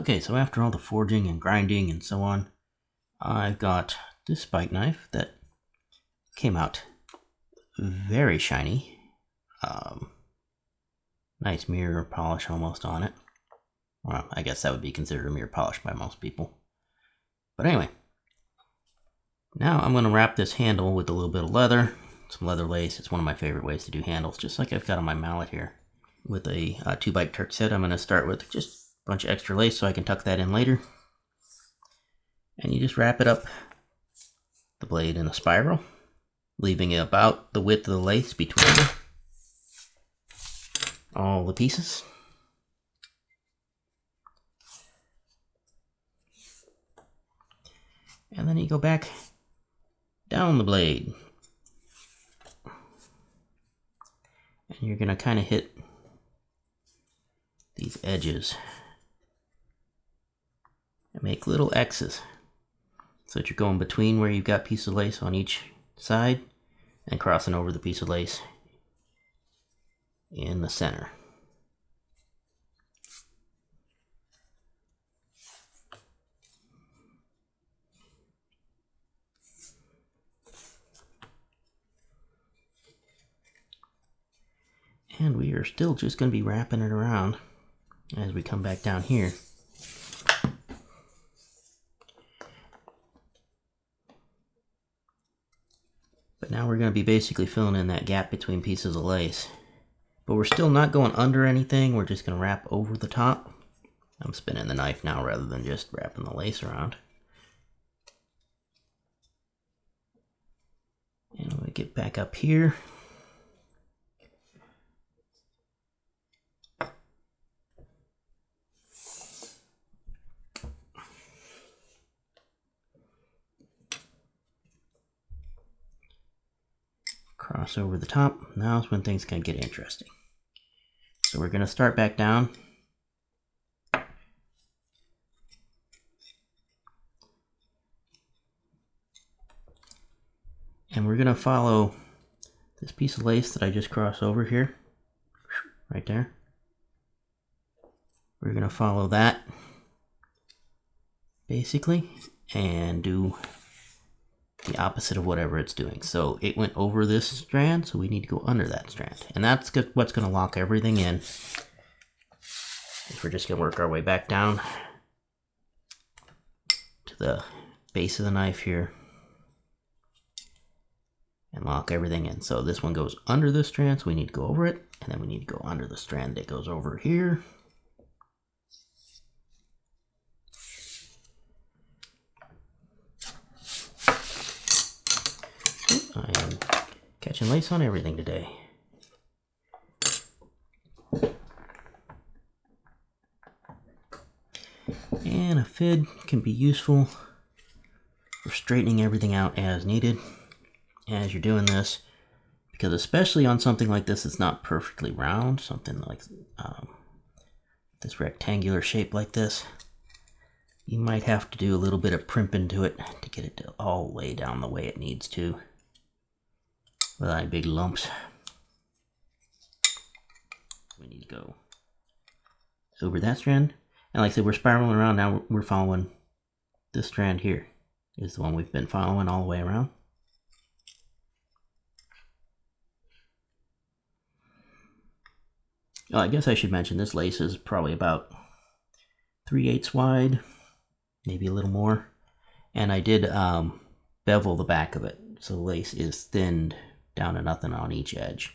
Okay, so after all the forging and grinding and so on, I've got this spike knife that came out very shiny. Nice mirror polish almost on it. Well, I guess that would be considered a mirror polish by most people. But anyway, now I'm going to wrap this handle with a little bit of leather, some leather lace. It's one of my favorite ways to do handles, just like I've got on my mallet here. With a 2-bite Turk set, I'm going to start with just a bunch of extra lace so I can tuck that in later. And you just wrap it up the blade in a spiral, leaving about the width of the lace between all the pieces. And then you go back down the blade. And you're going to kind of hit these edges and make little X's so that you're going between where you've got piece of lace on each side and crossing over the piece of lace in the center. And we are still just going to be wrapping it around as we come back down here. But now we're going to be basically filling in that gap between pieces of lace. But we're still not going under anything, we're just going to wrap over the top. I'm spinning the knife now rather than just wrapping the lace around. And when we get back up here, cross over the top. Now is when things can get interesting. So we're going to start back down. And we're going to follow this piece of lace that I just crossed over here, right there. We're going to follow that, basically, and do the opposite of whatever it's doing. So it went over this strand, so we need to go under that strand. And that's what's going to lock everything in. We're just going to work our way back down to the base of the knife here and lock everything in. So this one goes under this strand, so we need to go over it, and then we need to go under the strand that goes over here. I am catching lace on everything today. And a fid can be useful for straightening everything out as needed as you're doing this, because especially on something like this, it's not perfectly round, something like this rectangular shape like this. You might have to do a little bit of primping to it to get it to all lay down the way it needs to, without any big lumps. We need to go over that strand. And like I said, we're spiraling around now. We're following this strand here is the one we've been following all the way around. Oh, I guess I should mention this lace is probably about 3/8 wide, maybe a little more. And I did bevel the back of it, so the lace is thinned down to nothing on each edge.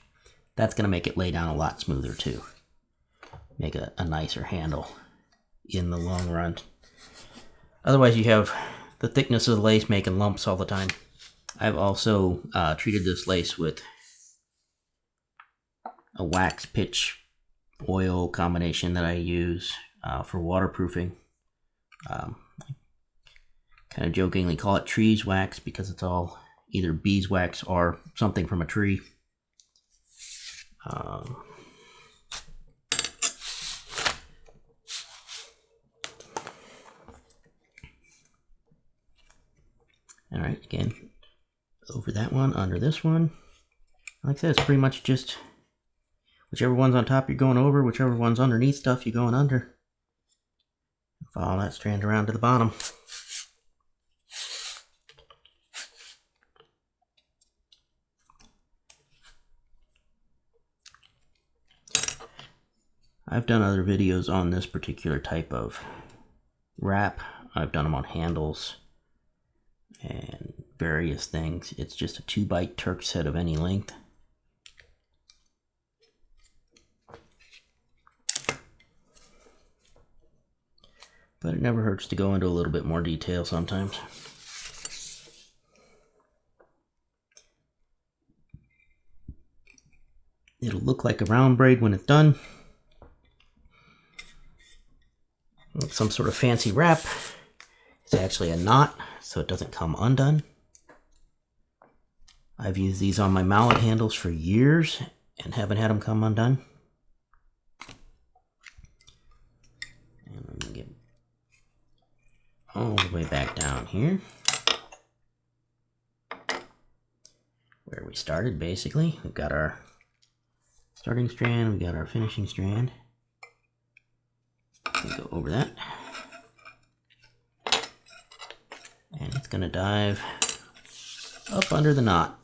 That's going to make it lay down a lot smoother too. Make a nicer handle in the long run. Otherwise you have the thickness of the lace making lumps all the time. I've also treated this lace with a wax pitch oil combination that I use for waterproofing. Kind of jokingly call it trees wax because it's all either beeswax or something from a tree. Alright, again, over that one, under this one. Like I said, it's pretty much just whichever one's on top you're going over, whichever one's underneath stuff you're going under. Follow that strand around to the bottom. I've done other videos on this particular type of wrap. I've done them on handles and various things. It's just a 2x Turk set of any length. But it never hurts to go into a little bit more detail sometimes. It'll look like a round braid when it's done. Some sort of fancy wrap. It's actually a knot, so it doesn't come undone. I've used these on my mallet handles for years and haven't had them come undone. And let me get all the way back down here, where we started basically. We've got our starting strand, we got our finishing strand. Go over that, and it's going to dive up under the knot.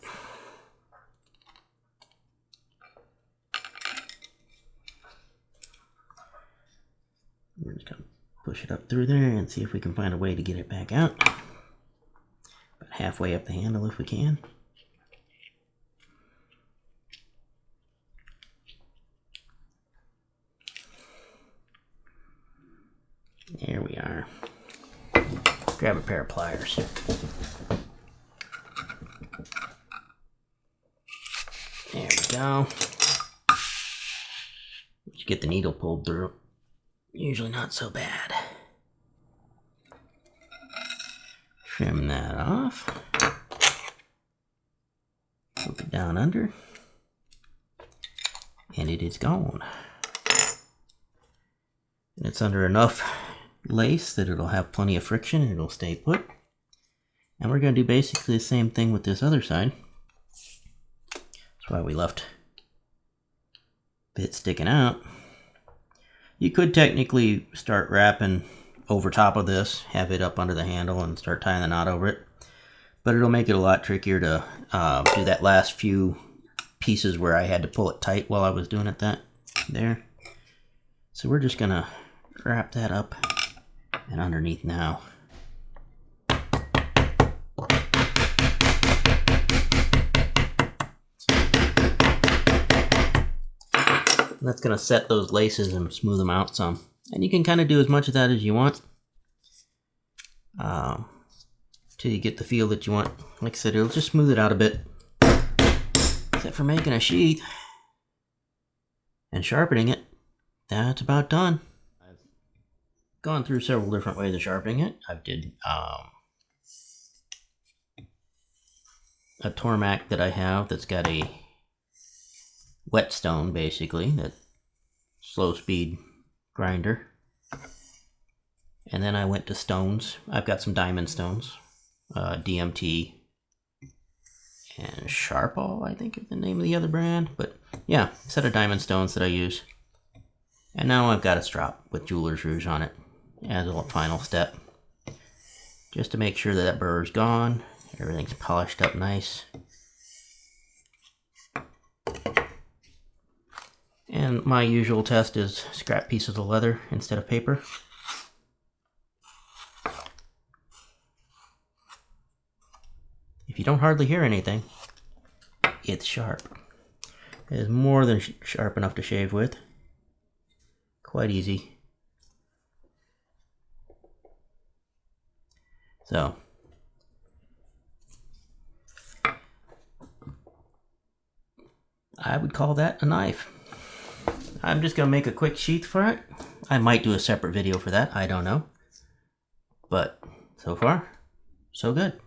We're just going to push it up through there and see if we can find a way to get it back out. About halfway up the handle if we can. There we are. Grab a pair of pliers. There we go. Just get the needle pulled through. Usually not so bad. Trim that off. Hook it down under. And it is gone. And it's under enough lace that it'll have plenty of friction and it'll stay put. And we're going to do basically the same thing with this other side. That's why we left bit sticking out. You could technically start wrapping over top of this, have it up under the handle and start tying the knot over it. But it'll make it a lot trickier to do that last few pieces where I had to pull it tight while I was doing it there. So we're just going to wrap that up and underneath now. That's going to set those laces and smooth them out some. And you can kind of do as much of that as you want till you get the feel that you want. Like I said, it'll just smooth it out a bit. Except for making a sheath and sharpening it. That's about done. I've gone through several different ways of sharpening it. I did a Tormac that I have that's got a whetstone, basically, that slow speed grinder. And then I went to stones. I've got some diamond stones, DMT and Sharpall, I think is the name of the other brand. But yeah, a set of diamond stones that I use. And now I've got a strop with jeweler's rouge on it as a final step. Just to make sure that that burr's gone. Everything's polished up nice. And my usual test is scrap pieces of leather instead of paper. If you don't hardly hear anything, it's sharp. It is more than sharp enough to shave with. Quite easy. So, I would call that a knife. I'm just going to make a quick sheath for it. I might do a separate video for that, I don't know. But so far, so good.